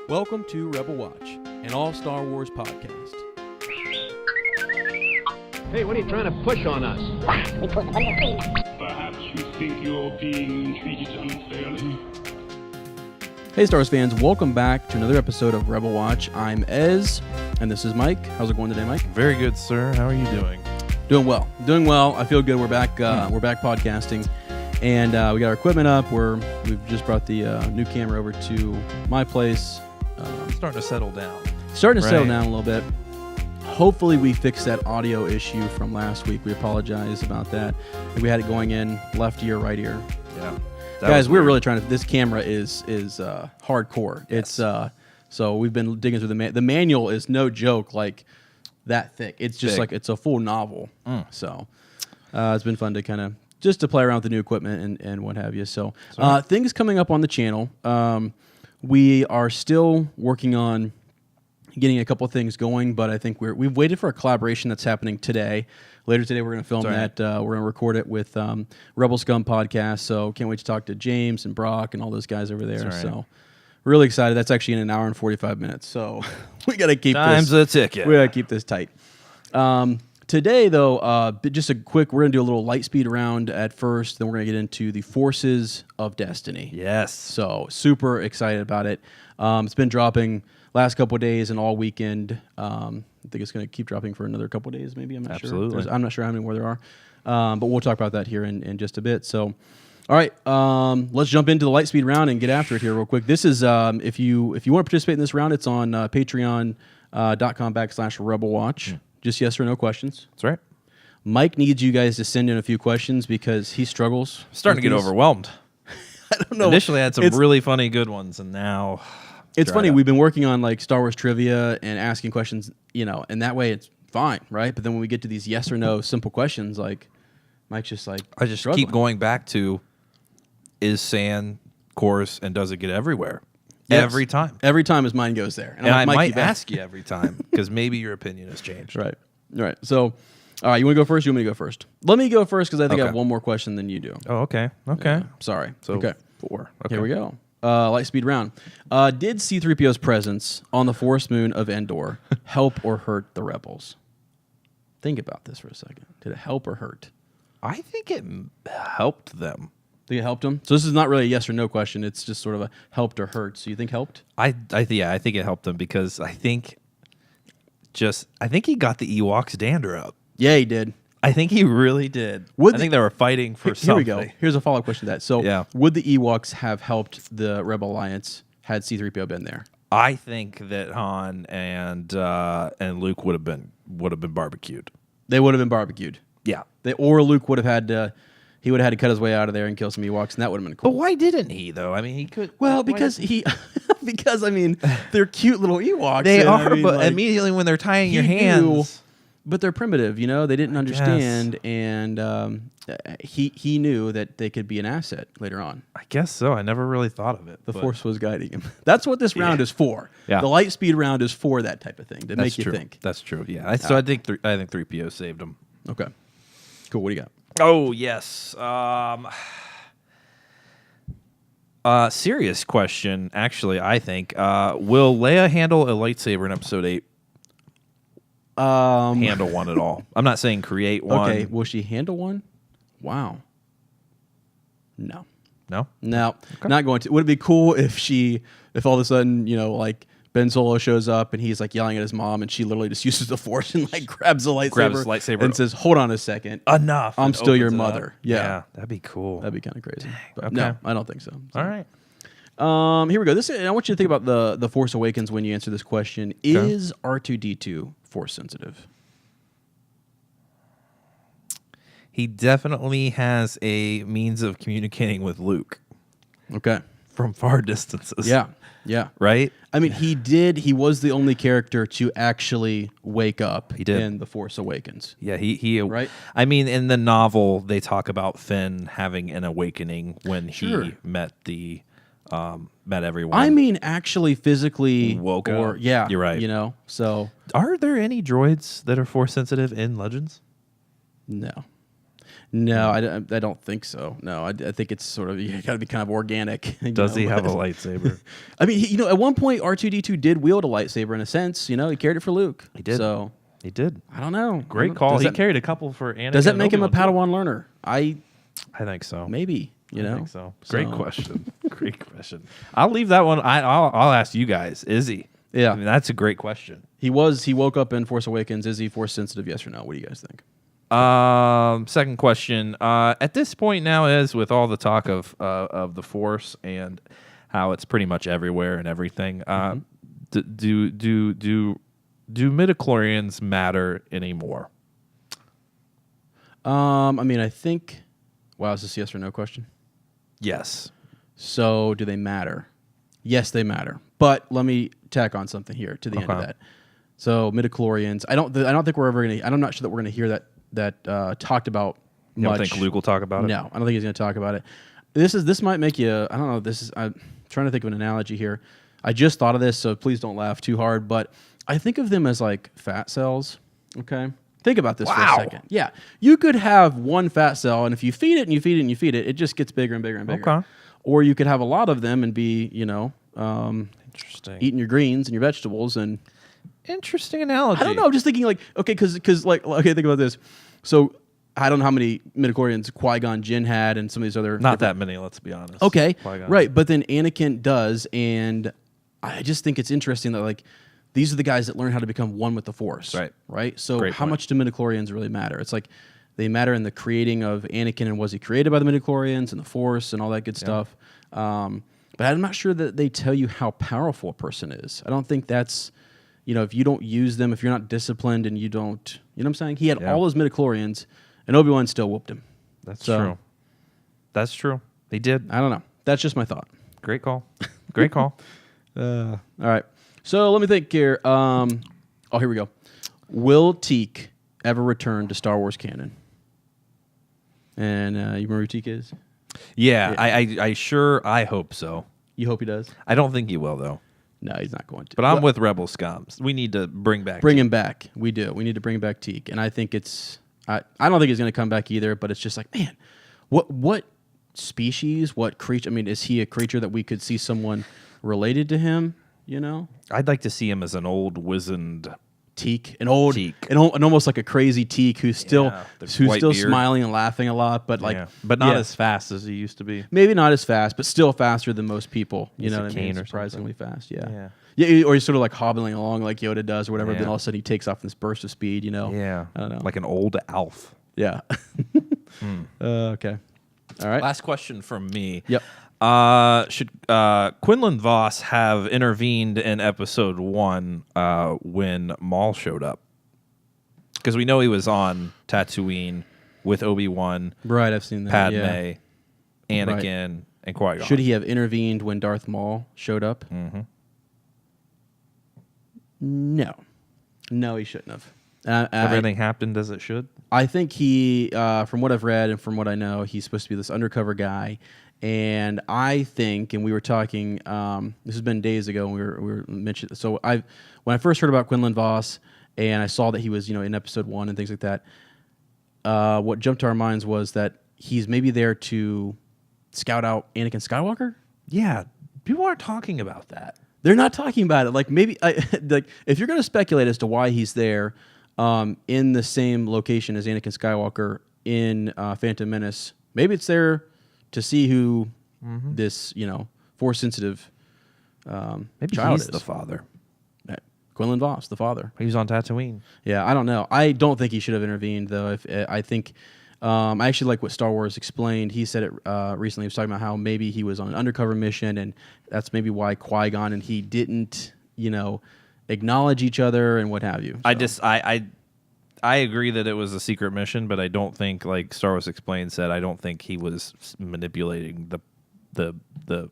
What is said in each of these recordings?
Welcome to Rebel Watch, an all-Star Wars podcast. Hey, what are you trying to push on us? Perhaps you think you're being treated unfairly. Hey Star Wars fans, welcome back to another episode of Rebel Watch. I'm Ez, and this is Mike. How's it going today, Mike? Very good, sir. How are you doing? Doing well. I feel good. We're back. We're back podcasting, and we got our equipment up. We've just brought the new camera over to my place. Starting to settle down. Settle down a little bit. Hopefully we fixed that audio issue from last week. We apologize about that. We had it going in left ear, right ear. Yeah. Guys, we're really trying to. This camera is hardcore. Yes. It's so we've been digging through the manual is no joke, like that thick. It's just like it's a full novel. So it's been fun to kind of just to play around with the new equipment and what have you. So things coming up on the channel. We are still working on getting a couple of things going, but I think we've waited for a collaboration that's happening today. Later today, we're going to film that. We're going to record it with Rebel Scum Podcast, so can't wait to talk to James and Brock and all those guys over there. So really excited. That's actually in an hour and 45 minutes, so we got to keep Time's a ticket. We got to keep this tight. Today, though, just we're going to do a little Lightspeed round at first, then we're going to get into the Forces of Destiny. Yes. So super excited about it. It's been dropping last couple of days and all weekend. I think it's going to keep dropping for another couple of days, maybe. I'm not sure. I'm not sure how many more there are, but we'll talk about that here in just a bit. So, all right, let's jump into the Lightspeed round and get after it here real quick. This is if you want to participate in this round, it's on patreon.com/rebelwatch. Just yes or no questions. That's right. Mike needs you guys to send in a few questions because he struggles. Starting to get overwhelmed. I don't know. Initially, I had some really funny good ones, and now it's funny. We've been working on like Star Wars trivia and asking questions, and that way it's fine, right? But then when we get to these yes or no simple questions, like Mike's just like I just keep going back to: is sand coarse, and does it get everywhere? Yes. Every time. Every time his mind goes there. And I might ask you every time because maybe your opinion has changed. Right. So, all right, you want to go first? You want me to go first? Let me go first because I think I have one more question than you do. Oh, okay. Sorry. So okay. 4. Okay. Here we go. Lightspeed round. Did C-3PO's presence on the Forest Moon of Endor help or hurt the rebels? Think about this for a second. Did it help or hurt? I think it helped them. Think it helped him? So this is not really a yes or no question. It's just sort of a helped or hurt. So you think helped? I think it helped them because I think he got the Ewoks dander up. Yeah, he did. I think he really did. I think they were fighting for something. Here we go. Here's a follow-up question to that. So would the Ewoks have helped the Rebel Alliance had C-3PO been there? I think that Han and Luke would have been barbecued. They would have been barbecued. Yeah. Or Luke would have had to. He would have had to cut his way out of there and kill some Ewoks, and that would have been cool. But why didn't he, though? I mean, he could. Well, because they're cute little Ewoks. They are, but immediately when they're tying your hands. But they're primitive, they didn't understand, and he knew that they could be an asset later on. I guess so. I never really thought of it. The Force was guiding him. That's what this round is for. Yeah. The Lightspeed round is for that type of thing, to make you think. That's true, yeah. So I think 3PO saved him. Okay. Cool, what do you got? Oh, yes. Serious question, actually, I think. Will Leia handle a lightsaber in Episode 8? Handle one at all. I'm not saying create one. Okay, will she handle one? Wow. No? Okay. Not going to. Would it be cool if all of a sudden, like Ben Solo shows up and he's like yelling at his mom and she literally just uses the Force and like grabs the lightsaber and says, "Hold on a second, enough. I'm still your mother." Yeah, that'd be cool. That'd be kind of crazy. But no, I don't think so. All right. Here we go. I want you to think about the Force Awakens when you answer this question. Okay. Is R2-D2 Force sensitive? He definitely has a means of communicating with Luke. Okay. From far distances. Yeah. Right? I mean, he was the only character to actually wake up in The Force Awakens. Yeah, he right? I mean, in the novel, they talk about Finn having an awakening when he met everyone. I mean, actually physically woke up. Yeah. You're right. So are there any droids that are Force sensitive in Legends? No. No, I don't think so. No, I think it's sort of, you got to be kind of organic. Does he have a lightsaber? I mean, at one point, R2-D2 did wield a lightsaber in a sense. He carried it for Luke. He did. So He did. I don't know. Great call. He carried a couple for Anakin. Does that make him a Obi-Wan, too. Padawan learner? I think so. maybe. I think so. Great question. Great question. I'll leave that one. I'll ask you guys. Is he? Yeah. I mean, that's a great question. He woke up in Force Awakens. Is he Force sensitive? Yes or no? What do you guys think? Second question. At this point now, as with all the talk of the Force and how it's pretty much everywhere and everything, do midichlorians matter anymore? I mean, I think. Wow, is this a yes or no question? Yes. So, do they matter? Yes, they matter. But let me tack on something here to the end of that. So, midichlorians. I don't think we're ever gonna. I'm not sure that we're gonna hear that talked about. You don't think Luke will talk about it? No, I don't think he's gonna talk about it. This might make you. I don't know. I'm trying to think of an analogy here. I just thought of this, so please don't laugh too hard. But I think of them as like fat cells. Okay. Think about this for a second. Yeah. You could have one fat cell, and if you feed it and you feed it and you feed it, it just gets bigger and bigger and bigger. Okay. Or you could have a lot of them and be, Interesting. eating your greens and your vegetables. And Interesting analogy. I don't know. I'm just thinking think about this. So I don't know how many midichlorians Qui-Gon Jinn had and some of these other. Not that many, let's be honest. Okay. Qui-Gon. Right. But then Anakin does. And I just think it's interesting that, these are the guys that learn how to become one with the Force. Right. Right? So Great how point. much do midichlorians really matter? It's like they matter in the creating of Anakin, and was he created by the midichlorians and the Force and all that good stuff. But I'm not sure that they tell you how powerful a person is. I don't think that's, if you don't use them, if you're not disciplined and you don't, you know what I'm saying? He had all those midichlorians, and Obi-Wan still whooped him. That's true. That's true. He did. I don't know. That's just my thought. Great call. Great call. All right. So let me think here. Here we go. Will Teak ever return to Star Wars canon? And you remember who Teak is? Yeah. I hope so. You hope he does? I don't think he will, though. No, he's not going to. But I'm with Rebel Scums. We need to bring him back. We do. We need to bring back Teak. And I think it's... I don't think he's going to come back either, but it's just like, man, what species, what creature... I mean, is he a creature that we could see someone related to him, I'd like to see him as an old, wizened... Teak, and almost like a crazy Teak who's still smiling and laughing a lot, but not as fast as he used to be. Maybe not as fast, but still faster than most people. He's know what I mean? or surprisingly fast. Yeah. Or he's sort of like hobbling along like Yoda does or whatever. Yeah. Then all of a sudden he takes off in this burst of speed. Yeah, I don't know, like an old Alf. Yeah. Okay. All right. Last question from me. Yep. Should Quinlan Vos have intervened in episode 1 when Maul showed up? Because we know he was on Tatooine with Obi-Wan, Right, I've seen that. Padme, Anakin, and Qui-Gon. Should he have intervened when Darth Maul showed up? Mm-hmm. No, he shouldn't have. Everything happened as it should? I think he, from what I've read and from what I know, he's supposed to be this undercover guy. And I think, and we were talking, this has been days ago, and we were mentioning. So when I first heard about Quinlan Vos, and I saw that he was, in episode 1 and things like that, what jumped to our minds was that he's maybe there to scout out Anakin Skywalker. Yeah, people aren't talking about that. They're not talking about it. Like maybe, if you're going to speculate as to why he's there, in the same location as Anakin Skywalker in Phantom Menace, maybe it's there to see who this, Force sensitive Maybe child he's is. the father. Quinlan Vos, the father. He was on Tatooine. Yeah, I don't know. I don't think he should have intervened, though. I think I actually like what Star Wars explained. He said it recently. He was talking about how maybe he was on an undercover mission, and that's maybe why Qui-Gon and he didn't, acknowledge each other and what have you. So. I agree that it was a secret mission, but I don't think, like Star Wars Explained said, I don't think he was manipulating the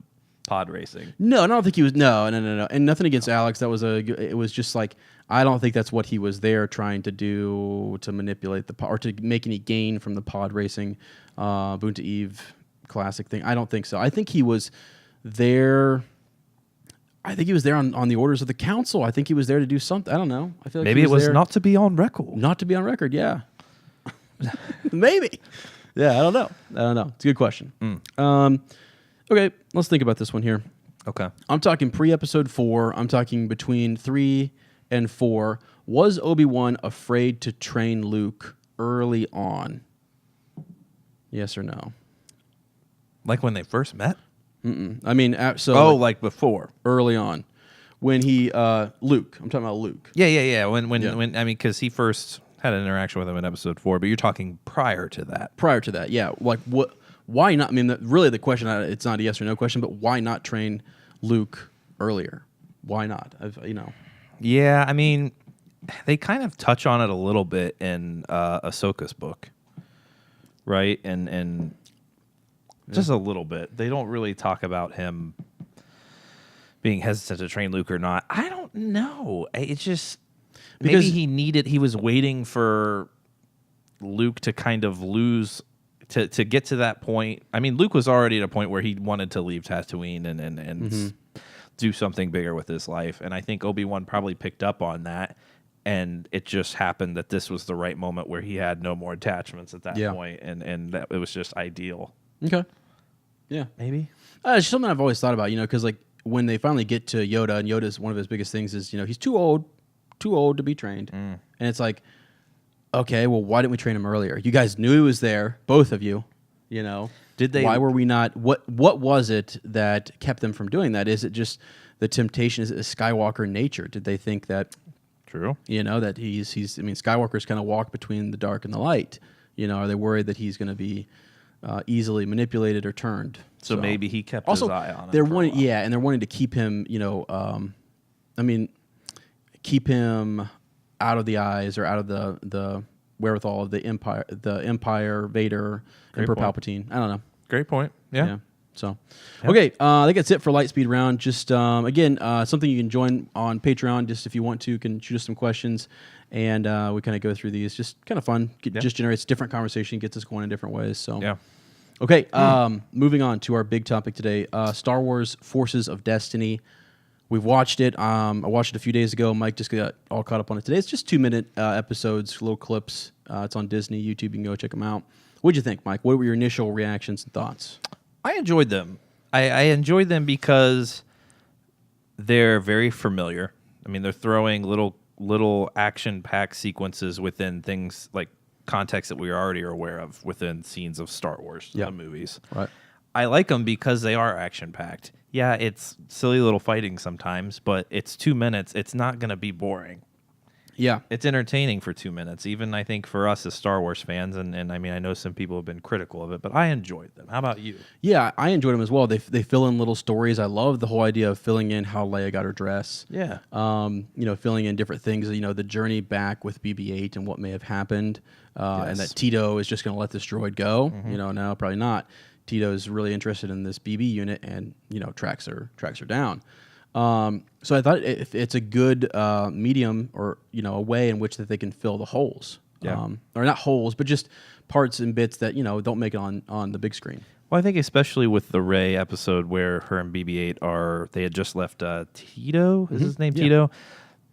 pod racing. No, I don't think he was. No. And nothing against Alex. It was just like, I don't think that's what he was there trying to do, to manipulate the pod or to make any gain from the pod racing, Boon to Eve classic thing. I don't think so. I think he was there. I think he was there on the orders of the council. I think he was there to do something. I don't know. I feel like maybe it was not to be on record. Not to be on record, yeah. Maybe. Yeah, I don't know. It's a good question. Okay, let's think about this one here. Okay. I'm talking pre-episode 4. I'm talking between 3 and 4. Was Obi-Wan afraid to train Luke early on? Yes or no? Like when they first met? I mean, like before. early on. When he, Luke. I'm talking about Luke. Yeah. When I mean, because he first had an interaction with him in episode 4, but you're talking prior to that. Prior to that, yeah. Like, what? Why not? I mean, really the question, it's not a yes or no question, but why not train Luke earlier? Why not? Yeah, I mean, they kind of touch on it a little bit in Ahsoka's book, right? And just a little bit. They don't really talk about him being hesitant to train Luke or not. I don't know. It's just maybe he was waiting for Luke to kind of lose to get to that point. I mean, Luke was already at a point where he wanted to leave Tatooine and do something bigger with his life. And I think Obi-Wan probably picked up on that. And it just happened that this was the right moment where he had no more attachments at that point, and that it was just ideal. Okay. Yeah. Maybe. It's something I've always thought about, because like when they finally get to Yoda, and Yoda's one of his biggest things is, he's too old to be trained. And it's like, okay, well, why didn't we train him earlier? You guys knew he was there, both of you, Did they? Why were we not? What was it that kept them from doing that? Is it just the temptation? Is it a Skywalker nature? Did they think that? True. That he's. I mean, Skywalker's kind of walk between the dark and the light. Are they worried that he's going to be easily manipulated or turned? So maybe he kept his eye on him. They're and they're wanting to keep him. Keep him out of the eyes or out of the wherewithal of the Empire, Vader, Emperor Palpatine. I don't know. Great point. Yeah. So, okay, I think that's it for Lightspeed Round. Just, again, something you can join on Patreon, just if you want to, you can shoot us some questions, and we kind of go through these. Just kind of fun. Just generates different conversation, gets us going in different ways. So, yeah. Okay, moving on to our big topic today, Star Wars Forces of Destiny. We've watched it. I watched it a few days ago. Mike just got all caught up on it today. It's just 2-minute episodes, little clips. It's on Disney, YouTube. You can go check them out. What'd you think, Mike? What were your initial reactions and thoughts? I enjoyed them. I enjoyed them because they're very familiar. I mean, they're throwing little action-packed sequences within things like context that we already are aware of within scenes of Star Wars the movies. Right. I like them because they are action-packed. Yeah, it's silly little fighting sometimes, but it's 2 minutes. It's not going to be boring. Yeah. It's entertaining for 2 minutes, even I think for us as Star Wars fans. And I mean, I know some people have been critical of it, but I enjoyed them. How about you? Yeah, I enjoyed them as well. They fill in little stories. I love the whole idea of filling in how Leia got her dress. Yeah. Filling in different things, the journey back with BB-8 and what may have happened. And that Tito is just going to let this droid go. No, probably not. Tito's really interested in this BB unit and, tracks her down. So I thought it's a good medium or, a way in which that they can fill the holes. Yeah. Or not holes, but just parts and bits that, don't make it on the big screen. Well, I think especially with the Rey episode where her and BB-8 they had just left Tito, is his name Tito?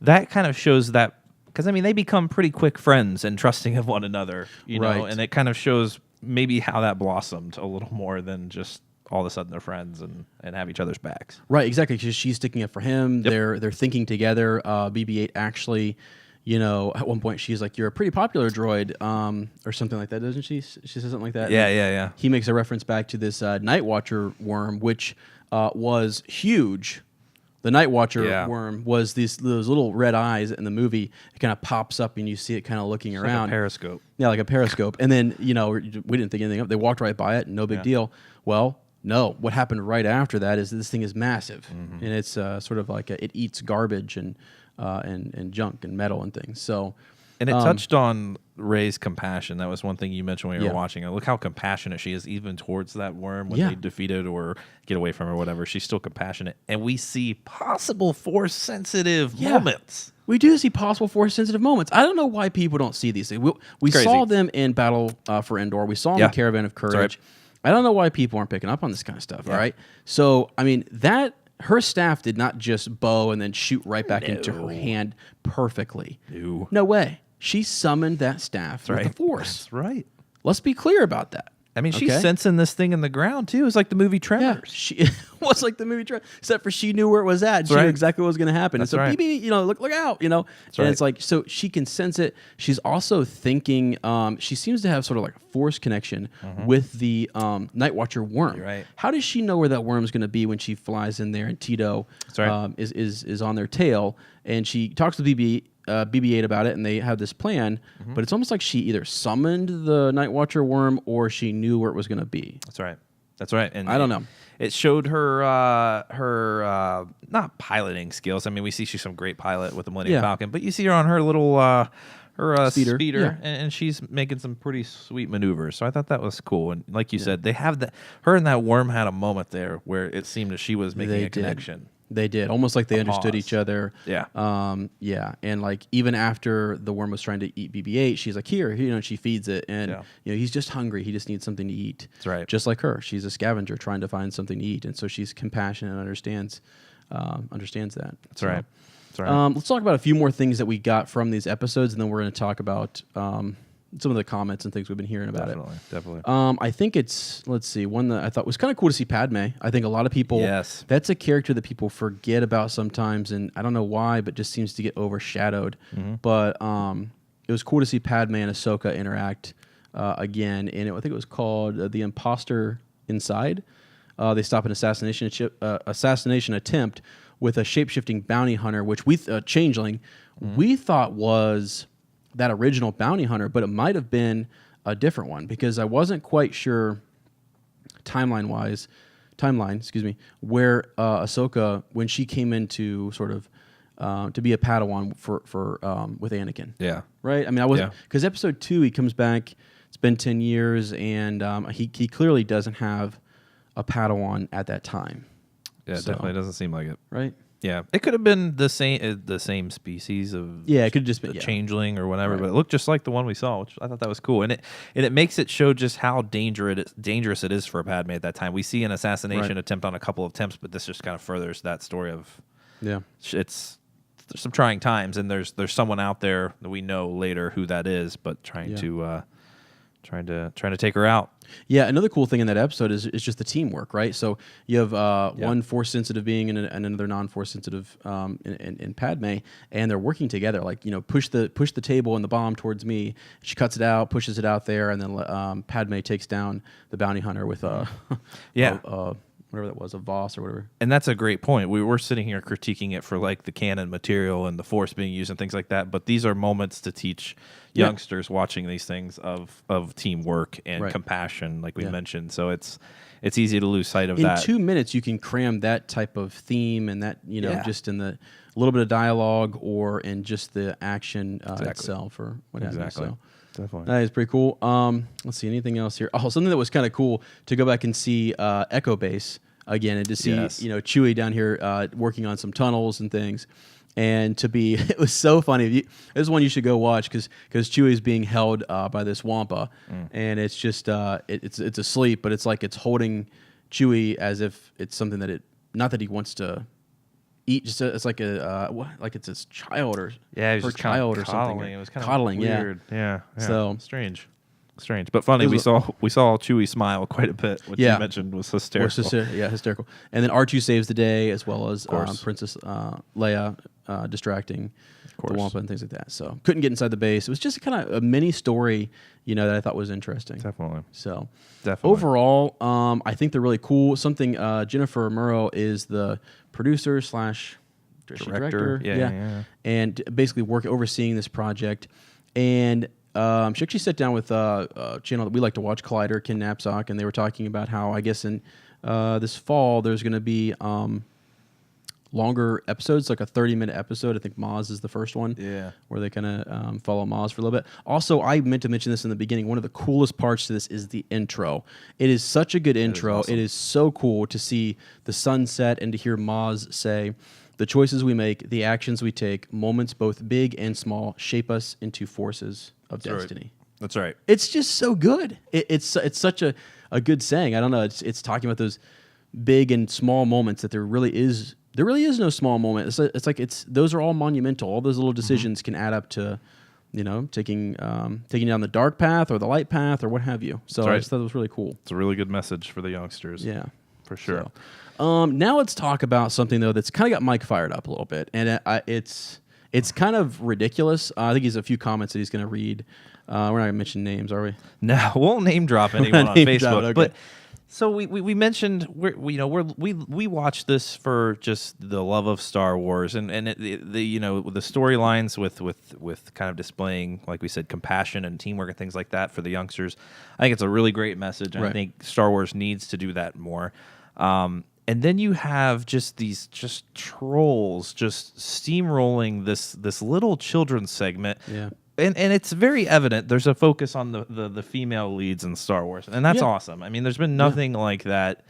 That kind of shows that, because, I mean, they become pretty quick friends and trusting of one another, know, and it kind of shows maybe how that blossomed a little more than just all of a sudden they're friends and have each other's backs. Right, exactly, because she's sticking up for him. Yep. They're thinking together. BB-8 actually, at one point she's like, "You're a pretty popular droid," or something like that, doesn't she? She says something like that. Yeah. He makes a reference back to this Nightwatcher Worm, which was huge. The Nightwatcher Worm was those little red eyes in the movie. It kind of pops up and you see it kind of looking around. Like a periscope. Yeah, like a periscope. And then, we didn't think anything of it. They walked right by it, no big deal. Well, no. What happened right after that is this thing is massive. And it's sort of like it eats garbage and junk and metal and things. So, and it touched on Rey's compassion. That was one thing you mentioned when you were watching it. Look how compassionate she is even towards that worm when they defeat it or get away from her or whatever. She's still compassionate. And we see possible Force-sensitive moments. We do see possible Force-sensitive moments. I don't know why people don't see these things. We saw them in Battle for Endor. We saw them in Caravan of Courage. I don't know why people aren't picking up on this kind of stuff, all right? So, I mean, her staff did not just bow and then shoot right back into her hand perfectly. No way. She summoned that staff with the Force. That's right. let's be clear about that. I mean, she's sensing this thing in the ground too. It's like the movie Tremors. Yeah, she was like the movie Tremors, except for she knew where it was at. She knew exactly what was going to happen. That's and so, right. BB, look out, It's like, so she can sense it. She's also thinking. She seems to have sort of like a force connection with the Nightwatcher Worm. Right. How does she know where that worm's going to be when she flies in there and Tito is on their tail? And she talks to BB-8 about it, and they have this plan. But it's almost like she either summoned the Nightwatcher Worm or she knew where it was going to be. That's right. And I don't know. It showed her not piloting skills. I mean, we see she's some great pilot with the Millennium Falcon, but you see her on her little speeder, and she's making some pretty sweet maneuvers. So I thought that was cool. And like you said, they have her and that worm had a moment there where it seemed that she was making a connection. They did, almost like they understood each other. Yeah. And like even after the worm was trying to eat BB-8, she's like, here, and she feeds it, and he's just hungry. He just needs something to eat. That's right. Just like her, she's a scavenger trying to find something to eat, and so she's compassionate and understands that. That's right. That's right. Let's talk about a few more things that we got from these episodes, and then we're going to talk about some of the comments and things we've been hearing about Definitely. I think it's, let's see, one that I thought was kind of cool to see Padme. I think a lot of people, that's a character that people forget about sometimes, and I don't know why, but just seems to get overshadowed. But it was cool to see Padme and Ahsoka interact again, and I think it was called The Imposter Inside. They stop an assassination attempt with a shape-shifting bounty hunter, which changeling, we thought was that original bounty hunter, but it might have been a different one because I wasn't quite sure timeline, where Ahsoka, when she came into sort of to be a Padawan for with Anakin. Yeah. Right? I mean, I wasn't, because episode 2, he comes back, it's been 10 years, and he clearly doesn't have a Padawan at that time. Yeah, it definitely doesn't seem like it. Right? Yeah, it could have been the same species of it could have just been changeling or whatever, but it looked just like the one we saw, which I thought that was cool, and it makes it show just how dangerous it is for Padme at that time. We see an assassination attempt on a couple of attempts, but this just kind of furthers that story of there's some trying times, and there's someone out there that we know later who that is, but trying to take her out. Yeah, another cool thing in that episode is just the teamwork, right? So you have one force-sensitive being and another non-force-sensitive in Padme, and they're working together. Like, push the table and the bomb towards me. She cuts it out, pushes it out there, and then Padme takes down the bounty hunter with whatever that was, a Voss or whatever. And that's a great point. We were sitting here critiquing it for like the canon material and the Force being used and things like that, but these are moments to teach youngsters watching these things of teamwork and compassion, like we mentioned. So it's easy to lose sight of that. In 2 minutes, you can cram that type of theme and that, just in the little bit of dialogue or in just the action itself or what have you. So definitely. That is pretty cool. Let's see, anything else here? Oh, something that was kind of cool to go back and see Echo Base again and to see Chewie down here working on some tunnels and things. And to be, it was so funny. This is one you should go watch because Chewie is being held by this Wampa, and it's just it's asleep, but it's like it's holding Chewie as if it's something that not that he wants to eat. Just it's like like it's his child or her child or something. It was kind coddling, of weird. Yeah. So strange, but funny. We saw Chewie smile quite a bit, which you mentioned was hysterical. Hysterical. And then R2 saves the day as well as Princess Leia distracting the Wampa and things like that. So couldn't get inside the base. It was just kind of a mini story, that I thought was interesting. Definitely. So definitely. Overall, I think they're really cool. Something Jennifer Muro is the producer / director. Yeah. And basically overseeing this project. And she actually sat down with a channel that we like to watch, Collider, Ken Knapsack, and they were talking about how I guess in this fall there's going to be longer episodes, like a 30-minute episode. I think Maz is the first one, where they kind of follow Maz for a little bit. Also, I meant to mention this in the beginning. One of the coolest parts to this is the intro. It is such a good intro. Awesome. It is so cool to see the sunset and to hear Maz say, "The choices we make, the actions we take, moments both big and small, shape us into forces of destiny." That's right. It's just so good. It's such a good saying. I don't know. It's talking about those big and small moments that there really is no small moment. It's like those are all monumental. All those little decisions can add up to taking down the dark path or the light path or what have you. So I just thought it was really cool. It's a really good message for the youngsters. Yeah, for sure. So, now let's talk about something though that's kind of got Mike fired up a little bit, and it's kind of ridiculous. I think he has a few comments that he's going to read. We're not going to mention names, are we? No, we'll name drop anyone on Facebook. Okay. But so we mentioned we watched this for just the love of Star Wars and the storylines with kind of displaying, like we said, compassion and teamwork and things like that for the youngsters. I think it's a really great message, and I think Star Wars needs to do that more. And then you have these trolls just steamrolling this little children's segment. Yeah. And it's very evident there's a focus on the female leads in Star Wars. And that's awesome. I mean, there's been nothing like that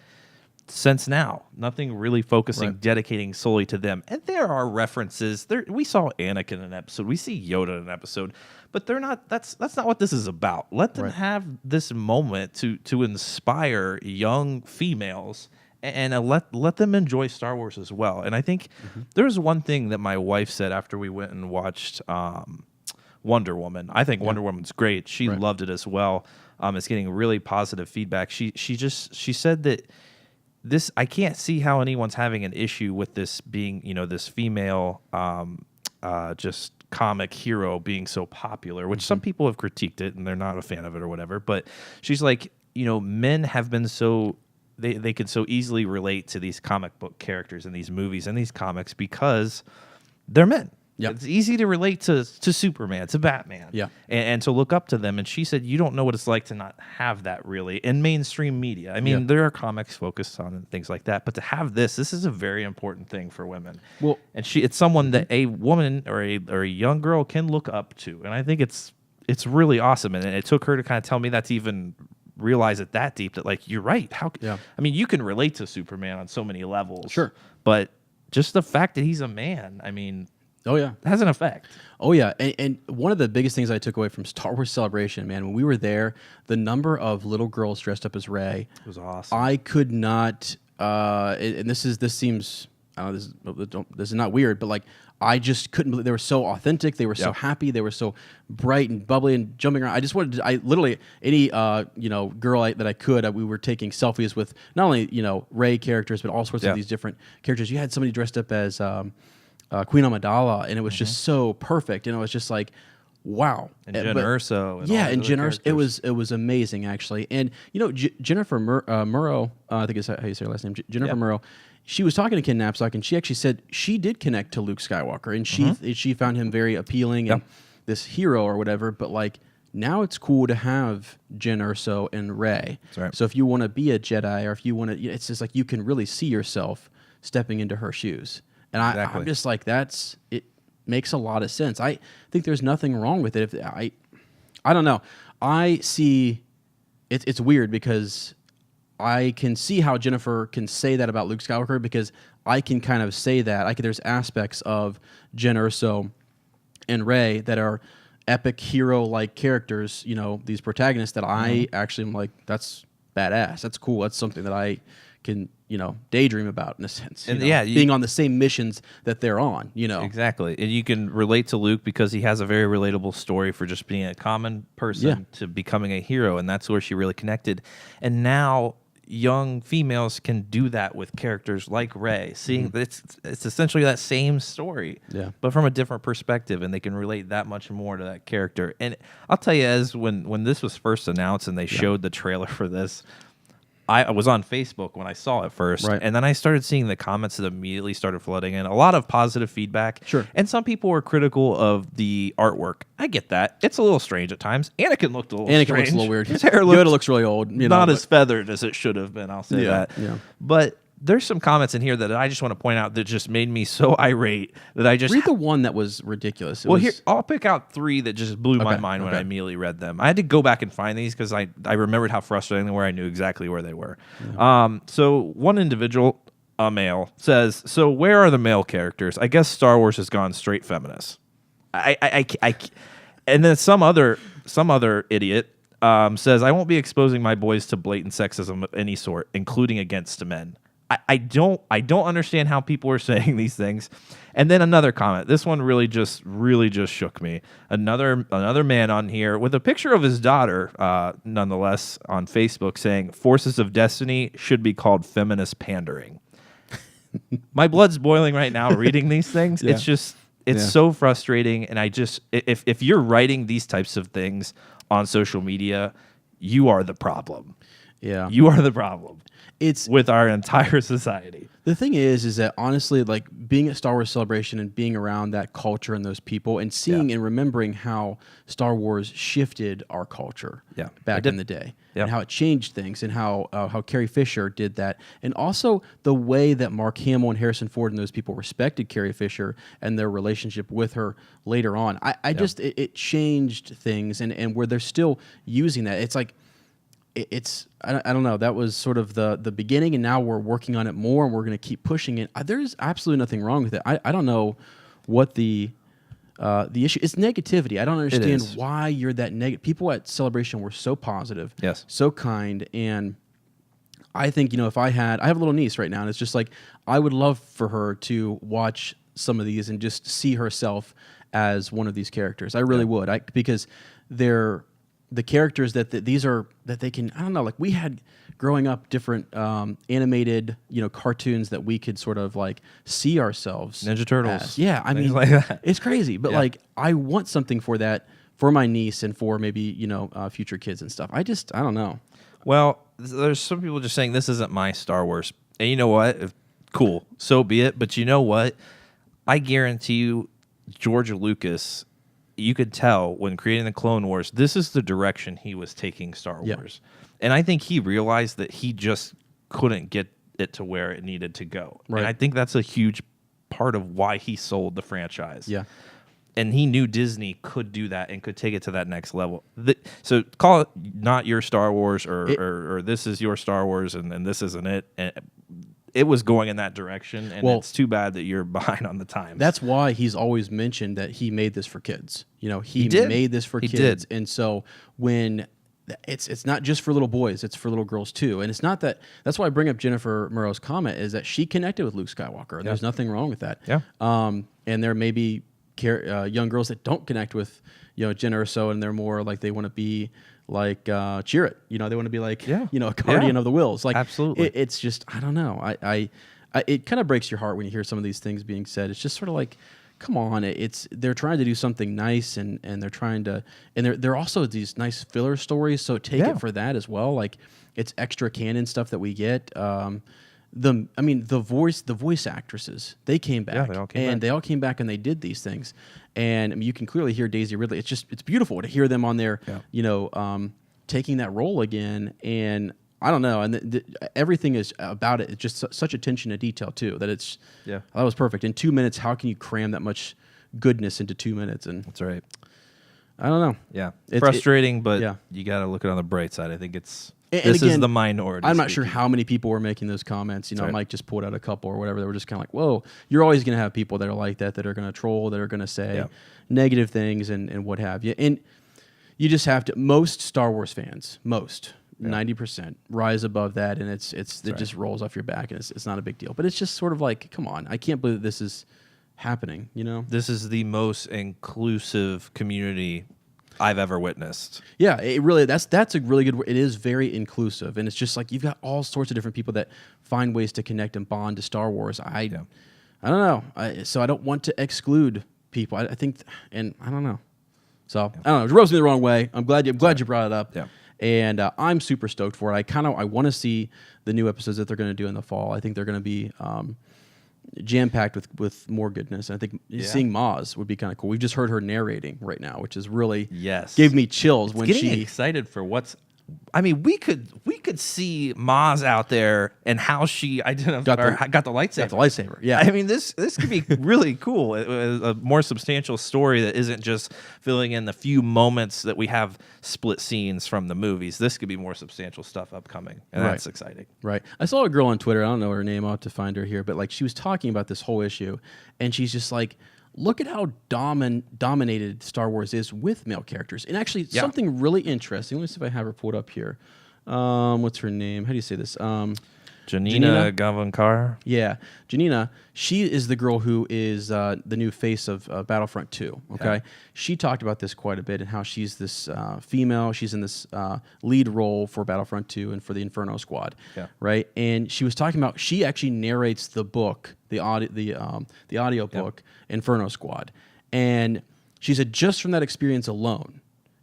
since now. Nothing really focusing, dedicating solely to them. And there are references. We saw Anakin in an episode. We see Yoda in an episode. But they're not. That's not what this is about. Let them have this moment to inspire young females and let them enjoy Star Wars as well. And I think there's one thing that my wife said after we went and watched Wonder Woman. I think Wonder Woman's great. She loved it as well. It's getting really positive feedback. She said that this, I can't see how anyone's having an issue with this being, this female just comic hero being so popular, which some people have critiqued it and they're not a fan of it or whatever. But she's like, men have been so they can so easily relate to these comic book characters in these movies and these comics because they're men. Yep. It's easy to relate to Superman, to Batman, and to look up to them. And she said, you don't know what it's like to not have that really in mainstream media. I mean, there are comics focused on and things like that, but to have this is a very important thing for women. Well, and it's someone that a woman or a young girl can look up to, and I think it's really awesome. And it took her to kind of tell me that to even realize it that deep that like you're right. I mean, you can relate to Superman on so many levels, but just the fact that he's a man, I mean. Oh, yeah. It has an effect. Oh, yeah. And one of the biggest things I took away from Star Wars Celebration, man, when we were there, the number of little girls dressed up as Rey. It was awesome. I could not, and this seems, I don't know, this is not weird, but like, I just couldn't believe they were so authentic. They were so happy. They were so bright and bubbly and jumping around. I just wanted to, I literally, any, girl that I could, we were taking selfies with not only, Rey characters, but all sorts of these different characters. You had somebody dressed up as, Queen Amidala, and it was just so perfect, and it was just like, wow. And Jen Erso. And Jen Erso. It was amazing, actually. And Jennifer Muro, I think is how you say her last name, Jennifer Muro. She was talking to Ken Knapsack, and she actually said she did connect to Luke Skywalker, and she found him very appealing and this hero or whatever. But like now, it's cool to have Jen Erso and Rey. Right. So if you want to be a Jedi, or if you want to, it's just like you can really see yourself stepping into her shoes. And I'm just like, it makes a lot of sense. I think there's nothing wrong with it. I don't know. I see it's weird because I can see how Jennifer can say that about Luke Skywalker because I can kind of say that. There's aspects of Jen Erso and Rey that are epic hero-like characters, these protagonists that I actually am like, that's badass. That's cool. That's something that I can daydream about in a sense. And being on the same missions that they're on, Exactly. And you can relate to Luke because he has a very relatable story for just being a common person to becoming a hero, and that's where she really connected. And now young females can do that with characters like Rey, seeing that it's essentially that same story, but from a different perspective, and they can relate that much more to that character. And I'll tell you, as when this was first announced and they showed the trailer for this, I was on Facebook when I saw it first, and then I started seeing the comments that immediately started flooding in. A lot of positive feedback. Sure. And some people were critical of the artwork. I get that. It's a little strange at times. Anakin looked a little strange. Looks a little weird. His hair looks really old. Not as feathered as it should have been, I'll say that. Yeah. But there's some comments in here that I just want to point out that just made me so irate that I just... Read the one that was ridiculous. Here, I'll pick out three that just blew my mind when I immediately read them. I had to go back and find these because I remembered how frustrating they were. I knew exactly where they were. Yeah. So one individual, a male, says, so where are the male characters? I guess Star Wars has gone straight feminist. And then some other idiot says, I won't be exposing my boys to blatant sexism of any sort, including against men. I don't understand how people are saying these things. And then another comment. This one really just shook me. Another man on here with a picture of his daughter, nonetheless, on Facebook saying Forces of Destiny should be called Feminist Pandering. My blood's boiling right now reading these things. Yeah. It's so frustrating. And if you're writing these types of things on social media, you are the problem. Yeah. You are the problem. It's with our entire society. The thing is that honestly, like being at Star Wars Celebration and being around that culture and those people and seeing and remembering how Star Wars shifted our culture back in the day and how it changed things and how Carrie Fisher did that. And also the way that Mark Hamill and Harrison Ford and those people respected Carrie Fisher and their relationship with her later on. It changed things and where they're still using that. It's like, I don't know. That was sort of the beginning, and now we're working on it more, and we're going to keep pushing it. There's absolutely nothing wrong with it. I don't know what the issue. It's negativity. I don't understand why you're that negative. People at Celebration were so positive, so kind, and I think if I have a little niece right now, and it's just like I would love for her to watch some of these and just see herself as one of these characters. I really would, because they're the characters that they can, I don't know, like we had growing up different animated, cartoons that we could sort of like see ourselves. Ninja Turtles. As. Yeah, I mean, like that. It's crazy, but like I want something for that for my niece and for maybe, future kids and stuff. I don't know. Well, there's some people just saying this isn't my Star Wars. And you know what? Cool. So be it. But you know what? I guarantee you, George Lucas, you could tell when creating the Clone Wars, this is the direction he was taking Star Wars. And I think he realized that he just couldn't get it to where it needed to go. Right. And I think that's a huge part of why he sold the franchise. Yeah. And he knew Disney could do that and could take it to that next level. So call it not your Star Wars or this is your Star Wars and this isn't it. And it was going in that direction, and it's too bad that you're behind on the times. That's why he's always mentioned that he made this for kids. He made this for kids. And so when it's not just for little boys, it's for little girls too. And it's not that's why I bring up Jennifer Muro's comment is that she connected with Luke Skywalker. And there's nothing wrong with that. Yeah. And there may be young girls that don't connect with, Jen Erso, and they're more like they want to be like Cheer It, they want to be like a guardian of the Wills. Like absolutely, it's just I don't know. It kind of breaks your heart when you hear some of these things being said. It's just sort of like, come on, they're trying to do something nice and they're trying to and they're also these nice filler stories. So take it for that as well. Like it's extra canon stuff that we get. The voice actresses, they came back, they all came back and they did these things. And you can clearly hear Daisy Ridley. It's beautiful to hear them on there, taking that role again. And I don't know. And everything is about it. It's just such attention to detail too, that that was perfect. In 2 minutes, how can you cram that much goodness into 2 minutes? And that's right. I don't know. Yeah. Frustrating, but you got to look at it on the bright side. I think this is the minority. I'm not sure how many people were making those comments. Mike just pulled out a couple or whatever. They were just kind of like, whoa, you're always going to have people that are like that are going to troll, that are going to say negative things and what have you. And you just have to, most Star Wars fans, 90% rise above that. And it just rolls off your back and it's not a big deal. But it's just sort of like, come on, I can't believe that this is happening, This is the most inclusive community I've ever witnessed. Yeah, it really that's a really good word. It is very inclusive, and it's just like you've got all sorts of different people that find ways to connect and bond to Star Wars. I don't know. So I don't want to exclude people. I think, and I don't know. So I don't know. It rubs me the wrong way. I'm glad you brought it up. Yeah. And I'm super stoked for it. I want to see the new episodes that they're going to do in the fall. I think they're going to be jam-packed with more goodness. And I think seeing Maz would be kind of cool. We've just heard her narrating right now, which is really gave me chills when getting excited for what's. I mean, we could see Maz out there and how she got the lightsaber. Got the lightsaber. Yeah. I mean, this could be really cool. A more substantial story that isn't just filling in the few moments that we have split scenes from the movies. This could be more substantial stuff upcoming, and that's exciting. Right. I saw a girl on Twitter. I don't know her name. I'll have to find her here, but like she was talking about this whole issue, and she's just like, look at how dominated Star Wars is with male characters. And actually, something really interesting. Let me see if I have her pulled up here. What's her name? How do you say this? Janina Gavankar. Yeah, Janina. She is the girl who is the new face of Battlefront 2. Okay, Yeah. she talked about this quite a bit and how she's this female. She's in this lead role for Battlefront 2 and for the Inferno Squad. Yeah. Right, and she was talking about she actually narrates the book, the audio book, Inferno Squad, and she said just from that experience alone.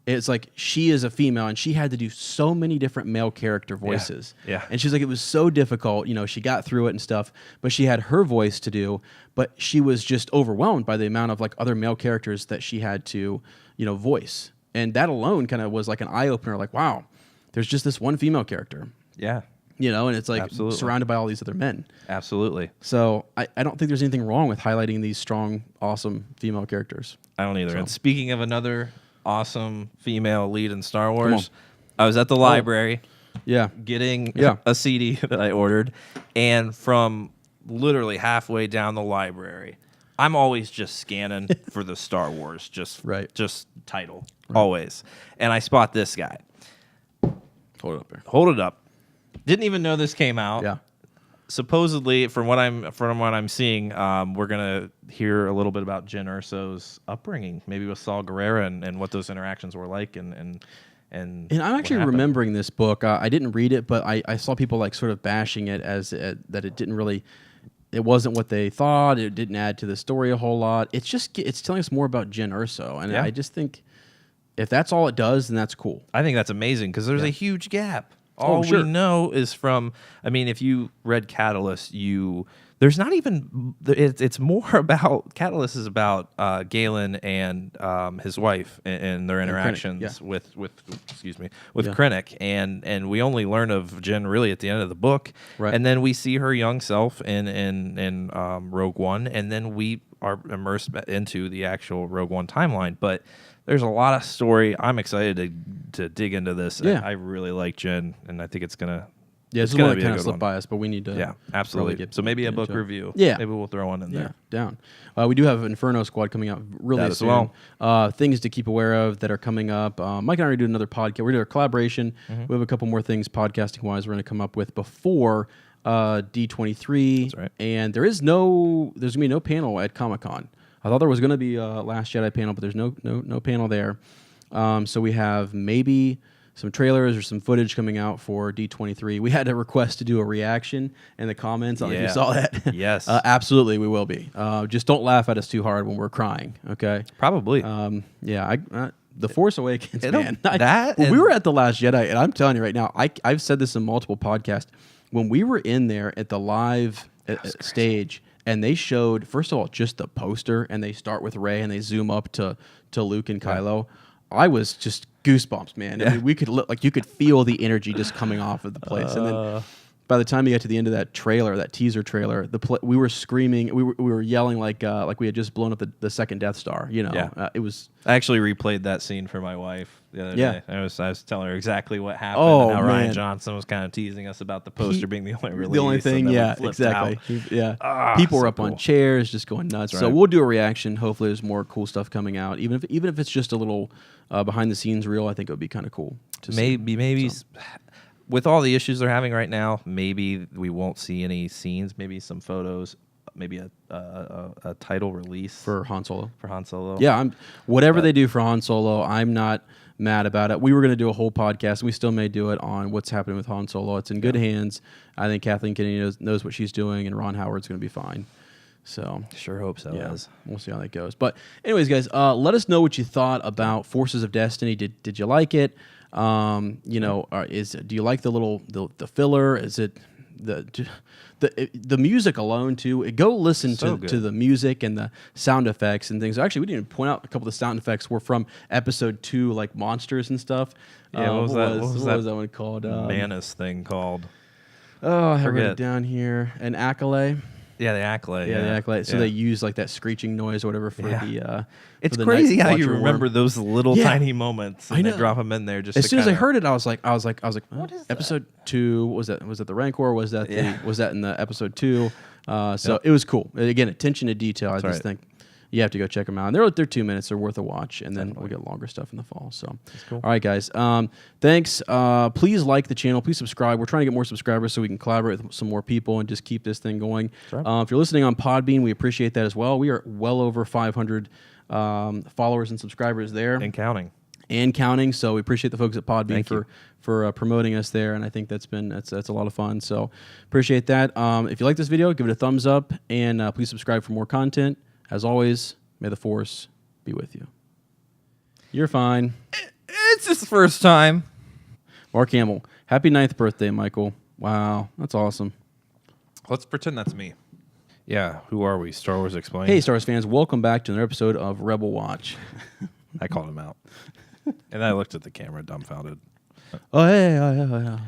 It's like she is a female and she had to do so many different male character voices. Yeah. And she's like, it was so difficult. You know, she got through it and stuff, but she had her voice to do, but she was just overwhelmed by the amount of like other male characters that she had to, you know, voice. And that alone kind of was like an eye opener. Like, wow, there's just this one female character, Yeah. you know, and it's like Absolutely. surrounded by all these other men. Absolutely. So I don't think there's anything wrong with highlighting these strong, awesome female characters. I don't either. So. And speaking of another awesome female lead in Star Wars, I was at the library Yeah. getting Yeah. a CD that I ordered, and from literally halfway down the library, I'm always just scanning for the Star Wars, just title, always. And I spot this guy. Hold it up there. Hold it up. Didn't even know this came out. Yeah. Supposedly, from what I'm seeing, we're gonna hear a little bit about Jyn Erso's upbringing, maybe with Saw Gerrera and what those interactions were like, and I'm actually remembering this book. I didn't read it, but I saw people like sort of bashing it as that it didn't really, it wasn't what they thought. It didn't add to the story a whole lot. It's telling us more about Jyn Erso, and I just think if that's all it does, then that's cool. I think that's amazing because there's a huge gap. Oh, All sure. we know is from. I mean, if you read Catalyst, there's not even. It's more about Catalyst is about Galen and his wife and their interactions with Krennic, and we only learn of Jyn really at the end of the book, Right. and then we see her young self in Rogue One, and then we are immersed into the actual Rogue One timeline, but. There's a lot of story. I'm excited to dig into this. Yeah. I really like Jyn, and I think it's gonna. Yeah, it's this is gonna one be that a kind of good slipped one. by us, but we need to. Yeah, absolutely. Get, So maybe a book into it. review. Yeah, maybe we'll throw one in Yeah, there. down. We do have Inferno Squad coming out really That as soon. well. Things to keep aware of that are coming up. Mike and I are going to do another podcast. We're doing a collaboration. Mm-hmm. We have a couple more things podcasting wise we're going to come up with before D23. That's right. And there's going to be no panel at Comic-Con. I thought there was going to be a Last Jedi panel, but there's no panel there. So we have maybe some trailers or some footage coming out for D23. We had a request to do a reaction in the comments. I don't know if you saw that. Yes. Absolutely, we will be. Just don't laugh at us too hard when we're crying, okay? Probably. The Force Awakens, man. We were at The Last Jedi, and I'm telling you right now, I've said this in multiple podcasts. When we were in there at the live stage, and they showed, first of all, just the poster, and they start with Rey, and they zoom up to Luke and Kylo. I was just goosebumps, man. I mean, we could look like you could feel the energy just coming off of the place. And then by the time you got to the end of that trailer, that teaser trailer, we were screaming, we were yelling like we had just blown up the second Death Star. You know, it was. I actually replayed that scene for my wife the other day. I was telling her exactly what happened. Oh, and how Ryan man. Johnson was kind of teasing us about the poster being the only release. The only thing, and then yeah, we flipped exactly. out. People so were up cool. on chairs, just going nuts. That's So right. we'll do a reaction. Hopefully, there's more cool stuff coming out. Even if it's just a little behind the scenes reel, I think it would be kind of cool. To see. Maybe. With all the issues they're having right now, maybe we won't see any scenes. Maybe some photos. Maybe a title release For Han Solo. Yeah, whatever they do for Han Solo, I'm not mad about it. We were going to do a whole podcast, and we still may do it on what's happening with Han Solo. It's in good hands. I think Kathleen Kennedy knows what she's doing, and Ron Howard's going to be fine. So sure hope so. yeah, we'll see how that goes. But anyways, guys, let us know what you thought about Forces of Destiny. Did you like it? Do you like the filler? Is it the music alone too? Go listen to the music and the sound effects and things. Actually, we didn't even point out a couple of the sound effects were from episode 2, like monsters and stuff. Yeah, what was that one called? Manus thing called? Oh, I have it down here. An accolade. Yeah, the accolade. Yeah, the accolade. So they use like that screeching noise or whatever for the. It's for the crazy how Nightwatcher you remember Worm. those little tiny moments. And I know. They drop them in there just. As to soon as I kinda- heard it, I was like, What is that? episode 2? Was that the Rancor? Was that was that in the episode 2? So it was cool. Again, attention to detail. I just think you have to go check them out. And they're 2 minutes. They're worth a watch, and then we'll get longer stuff in the fall. So, cool. All right, guys. Thanks. Please like the channel. Please subscribe. We're trying to get more subscribers so we can collaborate with some more people and just keep this thing going. Right. If you're listening on Podbean, we appreciate that as well. We are well over 500 followers and subscribers there. And counting. So we appreciate the folks at Podbean for promoting us there, and I think that's a lot of fun. So appreciate that. If you like this video, give it a thumbs up, and please subscribe for more content. As always, may the Force be with you. You're fine. It's his first time. Mark Hamill, happy 9th birthday, Michael. Wow, that's awesome. Let's pretend that's me. Yeah, who are we? Star Wars Explained. Hey, Star Wars fans, welcome back to another episode of Rebel Watch. I called him out. And I looked at the camera dumbfounded. Oh, yeah.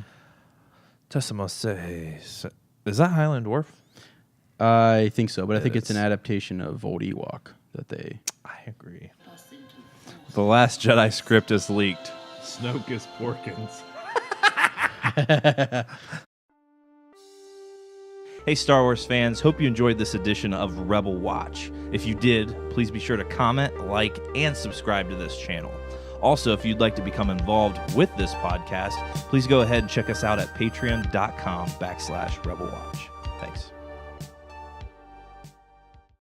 Tessimo says, is that Highland Dwarf? I think so, but I think it's is. an adaptation of Old Ewok that they... I agree. The Last Jedi script is leaked. Snoke is Porkins. Hey Star Wars fans, hope you enjoyed this edition of Rebel Watch. If you did, please be sure to comment, like, and subscribe to this channel. Also, if you'd like to become involved with this podcast, please go ahead and check us out at patreon.com/RebelWatch.